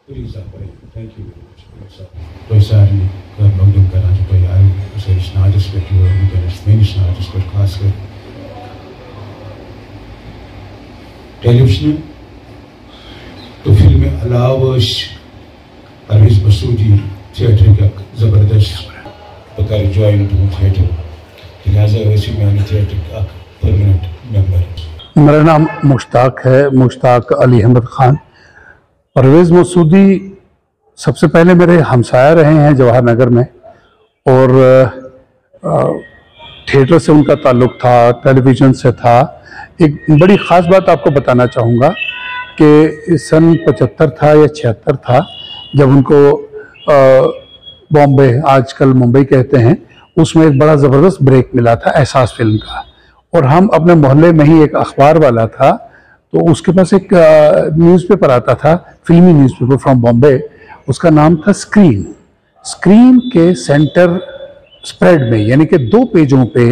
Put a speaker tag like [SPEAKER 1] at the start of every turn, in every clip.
[SPEAKER 1] Please, thank you very much. Toi saari kar logdum kara jo toi aayu usse isnaadis ke tu mujhe ismeni isnaadis ko खास कर television तो film अलावश Parvez Masoodi theatre का जबरदस्त पकार join to theatre लिहाजा वैसे मैं theatre का permanent member.
[SPEAKER 2] मेरा नाम मुश्ताक है, मुश्ताक अली अहमद खान। परवेज़ मसूदी सबसे पहले मेरे हमसाया रहे हैं जवाहर नगर में, और थिएटर से उनका ताल्लुक़ था, टेलीविज़न से था। एक बड़ी ख़ास बात आपको बताना चाहूँगा कि सन 75 था या 76 था जब उनको बॉम्बे, आजकल मुंबई कहते हैं, उसमें एक बड़ा ज़बरदस्त ब्रेक मिला था एहसास फिल्म का। और हम अपने मोहल्ले में ही, एक अखबार वाला था तो उसके पास एक न्यूज़पेपर आता था, फिल्मी न्यूज़पेपर फ्रॉम बॉम्बे, उसका नाम था स्क्रीन। स्क्रीन के सेंटर स्प्रेड में, यानी कि 2 पेजों पे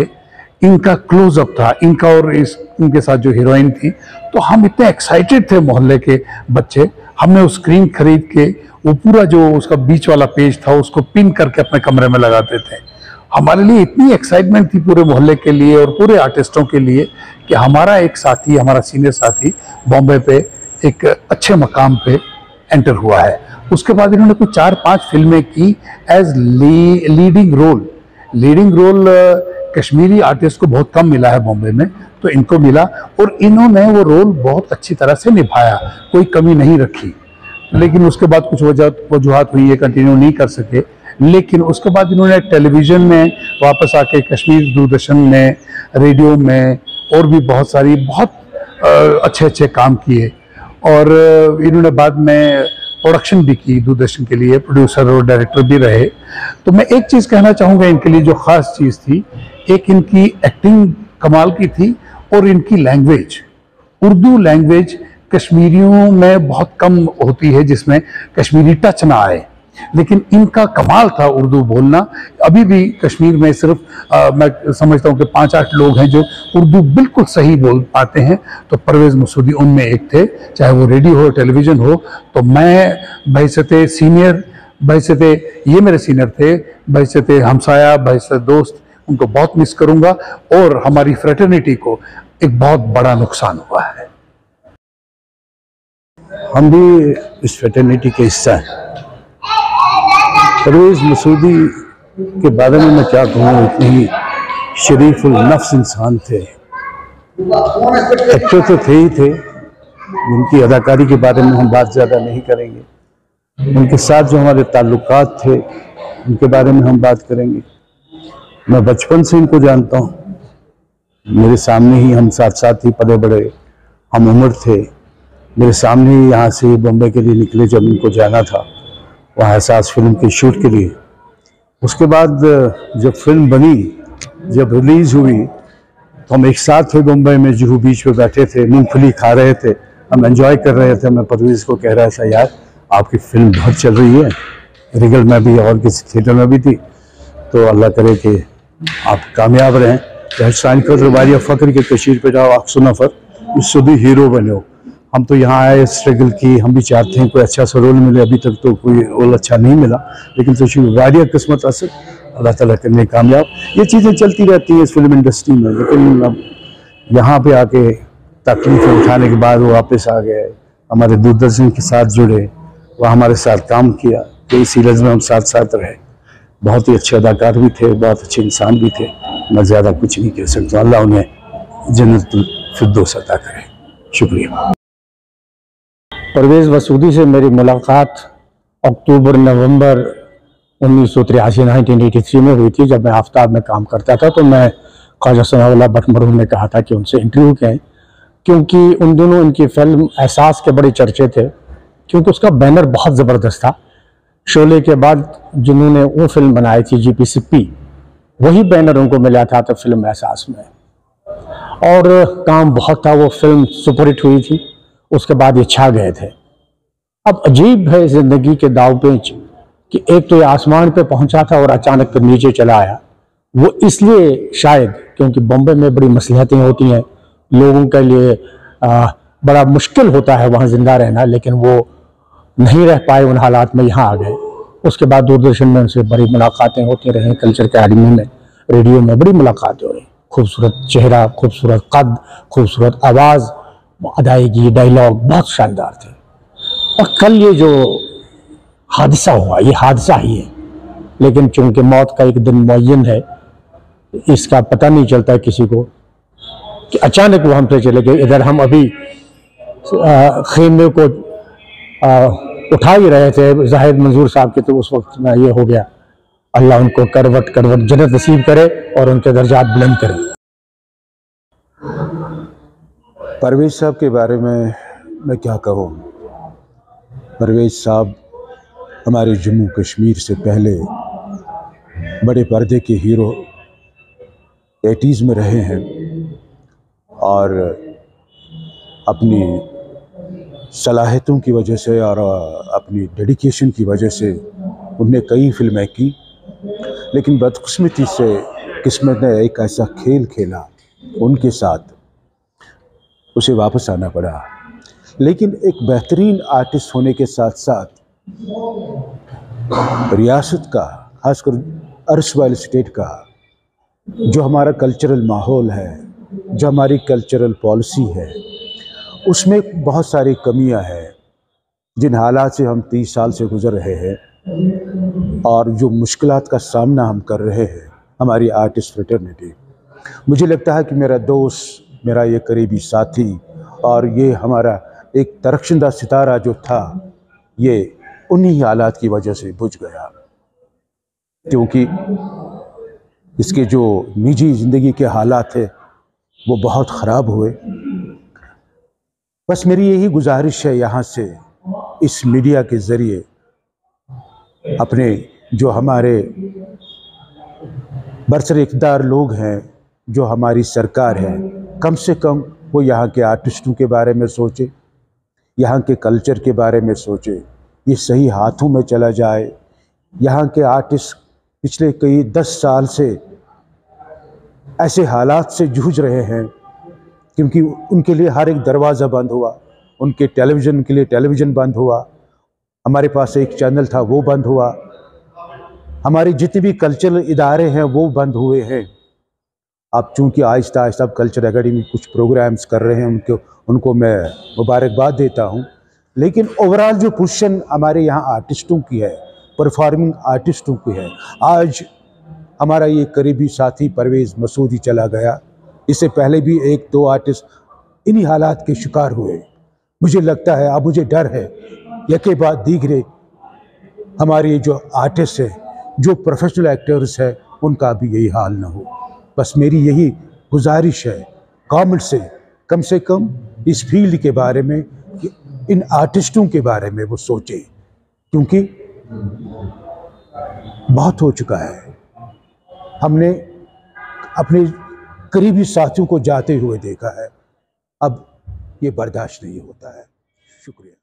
[SPEAKER 2] इनका क्लोजअप था, इनका और इनके साथ जो हीरोइन थी। तो हम इतने एक्साइटेड थे मोहल्ले के बच्चे, हमने उस स्क्रीन खरीद के वो पूरा जो उसका बीच वाला पेज था उसको पिन करके अपने कमरे में लगाते थे। हमारे लिए इतनी एक्साइटमेंट थी पूरे मोहल्ले के लिए और पूरे आर्टिस्टों के लिए कि हमारा एक साथी, हमारा सीनियर साथी बॉम्बे पे एक अच्छे मकाम पे एंटर हुआ है। उसके बाद इन्होंने कुछ 4-5 फिल्में की as leading role. Leading role Kashmiri artist को बहुत कम मिला है बॉम्बे में, तो इनको मिला और इन्होंने वो रोल बहुत अच्छी तरह से निभाया, कोई कमी नहीं रखी। लेकिन उसके बाद कुछ वजूहात हुई, ये कंटिन्यू नहीं कर सके। लेकिन उसके बाद इन्होंने टेलीविज़न में वापस आके कश्मीर दूरदर्शन में, रेडियो में और भी बहुत अच्छे अच्छे काम किए। और इन्होंने बाद में प्रोडक्शन भी की दूरदर्शन के लिए, प्रोड्यूसर और डायरेक्टर भी रहे। तो मैं एक चीज़ कहना चाहूँगा इनके लिए जो ख़ास चीज़ थी, एक इनकी एक्टिंग कमाल की थी और इनकी लैंग्वेज, उर्दू लैंग्वेज कश्मीरियों में बहुत कम होती है जिसमें कश्मीरी टच ना आए, लेकिन इनका कमाल था उर्दू बोलना। अभी भी कश्मीर में सिर्फ मैं समझता हूँ कि 5-8 लोग हैं जो उर्दू बिल्कुल सही बोल पाते हैं, तो परवेज़ मसूदी उनमें एक थे। चाहे वो रेडियो हो, टेलीविज़न हो। तो मैं बहैसियत सीनियर, बहैसियत ये मेरे सीनियर थे, बहैसियत हमसाया, बहैसियत दोस्त, उनको बहुत मिस करूँगा और हमारी फ्रेटर्निटी को एक बहुत बड़ा नुकसान हुआ है।
[SPEAKER 3] हम भी इस फ्रेटर्निटी के हिस्सा हैं। परवेज़ मसूदी के बारे में मैं क्या कहूँ, इतने ही शरीफ उल नफ्स इंसान थे। एक्टर तो थे ही थे, उनकी अदाकारी के बारे में हम बात ज़्यादा नहीं करेंगे। उनके साथ जो हमारे ताल्लुकात थे उनके बारे में हम बात करेंगे। मैं बचपन से इनको जानता हूँ, मेरे सामने ही हम साथ साथ ही पले बड़े, हम उम्र थे। मेरे सामने ही यहाँ से बॉम्बे के लिए निकले जब इनको जाना था वहाँ एहसास फिल्म के शूट के लिए। उसके बाद जब फिल्म बनी, जब रिलीज़ हुई, तो हम एक साथ थे बम्बई में, जुहू बीच पे बैठे थे, मूंगफली खा रहे थे, हम एंजॉय कर रहे थे। मैं परवेज़ को कह रहा था, यार आपकी फिल्म बहुत चल रही है, रिगल में भी और किसी थिएटर में भी थी, तो अल्लाह करे कि आप कामयाब रहें। साइन कर वारिया फ़ख्र के कशीर पे जाओ अक्सर नफ़र इससे भी हीरो बने हो। हम तो यहाँ आए, स्ट्रगल की, हम भी चाहते हैं कोई अच्छा सा रोल मिले। अभी तक तो कोई रोल अच्छा नहीं मिला, लेकिन तो वारिया किस्मत असर अल्लाह ताला करने कामयाब। ये चीज़ें चलती रहती हैं इस फिल्म इंडस्ट्री में। लेकिन अब यहाँ पे आके तकलीफें उठाने के बाद वो वापस आ गए, हमारे दूरदर्शन के साथ जुड़े, वह हमारे साथ काम किया, कई सीरीज़ में हम साथ साथ रहे। बहुत ही अच्छे अदाकार भी थे, बहुत अच्छे इंसान भी थे। मैं ज़्यादा कुछ नहीं कह सकता। अल्लाह उन्हें जन्नतुल फिरदौस अता करे। शुक्रिया।
[SPEAKER 4] परवेज़ मसूदी से मेरी मुलाकात अक्टूबर-नवंबर 1983 में हुई थी, जब मैं आफ्ताब में काम करता था। तो मैं ख्वाजा सनाउल्लाह भट्ट मरहूम ने कहा था कि उनसे इंटरव्यू करें, क्योंकि उन दोनों इनकी फिल्म एहसास के बड़े चर्चे थे, क्योंकि उसका बैनर बहुत ज़बरदस्त था। शोले के बाद जिन्होंने वो फिल्म बनाई थी जीपी सिप्पी, वही बैनर उनको मिला था तो फिल्म एहसास में, और काम बहुत था। वो फिल्म सुपरहिट हुई थी, उसके बाद ये छा गए थे। अब अजीब है ज़िंदगी के दाव पेच कि एक तो ये आसमान पे पहुंचा था और अचानक फिर नीचे चला आया। वो इसलिए शायद क्योंकि बॉम्बे में बड़ी मसलहतें होती हैं, लोगों के लिए बड़ा मुश्किल होता है वहाँ ज़िंदा रहना, लेकिन वो नहीं रह पाए उन हालात में, यहाँ आ गए। उसके बाद दूरदर्शन में उनसे बड़ी मुलाकातें होती रही, कल्चर अकेडमी में, रेडियो में बड़ी मुलाकातें हो रही। खूबसूरत चेहरा, खूबसूरत कद, खूबसूरत आवाज़, अदायगी, डायलॉग बहुत शानदार थे। और कल ये जो हादसा हुआ, ये हादसा ही है, लेकिन चूंकि मौत का एक दिन मुअय्यन है, इसका पता नहीं चलता किसी को कि अचानक वो हमसे चले गए। इधर हम अभी खेमे को उठा ही रहे थे जाहिद मंजूर साहब के, तो उस वक्त में ये हो गया। अल्लाह उनको करवट करवट जन्नत नसीब करे और उनके दर्जात बुलंद करे।
[SPEAKER 3] परवेज साहब के बारे में मैं क्या कहूँ। परवेज साहब हमारे जम्मू कश्मीर से पहले बड़े पर्दे के हीरो 80s में रहे हैं और अपनी सलाहियतों की वजह से और अपनी डेडिकेशन की वजह से उनने कई फिल्में की, लेकिन बदकिस्मती से किस्मत ने एक ऐसा खेल खेला उनके साथ, उसे वापस आना पड़ा। लेकिन एक बेहतरीन आर्टिस्ट होने के साथ साथ रियासत का, खासकर अर्सवाइल स्टेट का जो हमारा कल्चरल माहौल है, जो हमारी कल्चरल पॉलिसी है, उसमें बहुत सारी कमियां हैं जिन हालात से हम 30 साल से गुजर रहे हैं और जो मुश्किलात का सामना हम कर रहे हैं हमारी आर्टिस्ट फ्रेटर्निटी। मुझे लगता है कि मेरा दोस्त, मेरा ये करीबी साथी और ये हमारा एक तरक्शिंदा सितारा जो था, ये उन्हीं हालात की वजह से बुझ गया, क्योंकि इसके जो निजी ज़िंदगी के हालात थे वो बहुत ख़राब हुए। बस मेरी यही गुजारिश है यहाँ से, इस मीडिया के ज़रिए अपने जो हमारे बरसर इक़्तिदार लोग हैं, जो हमारी सरकार है, कम से कम वो यहाँ के आर्टिस्टों के बारे में सोचे, यहाँ के कल्चर के बारे में सोचे, ये सही हाथों में चला जाए। यहाँ के आर्टिस्ट पिछले कई 10 साल से ऐसे हालात से जूझ रहे हैं क्योंकि उनके लिए हर एक दरवाज़ा बंद हुआ, उनके टेलीविज़न के लिए टेलीविज़न बंद हुआ, हमारे पास एक चैनल था वो बंद हुआ, हमारे जितने भी कल्चरल इदारे हैं वो बंद हुए हैं। अब चूँकि आहिस्ता आहिस्ता कल्चर एकेडमी कुछ प्रोग्राम्स कर रहे हैं, उनको मैं मुबारकबाद देता हूँ, लेकिन ओवरऑल जो पोजीशन हमारे यहाँ आर्टिस्टों की है, परफॉर्मिंग आर्टिस्टों की है, आज हमारा ये करीबी साथी परवेज़ मसूद ही चला गया, इससे पहले भी 1-2 आर्टिस्ट इन्हीं हालात के शिकार हुए। मुझे लगता है, अब मुझे डर है यके बाद दीगरे हमारे जो आर्टिस्ट हैं, जो प्रोफेशनल एक्टर्स हैं, उनका भी यही हाल ना हो। बस मेरी यही गुजारिश है गवर्नमेंट से कम इस फील्ड के बारे में, इन आर्टिस्टों के बारे में वो सोचे, क्योंकि बहुत हो चुका है। हमने अपने करीबी साथियों को जाते हुए देखा है, अब ये बर्दाश्त नहीं होता है। शुक्रिया।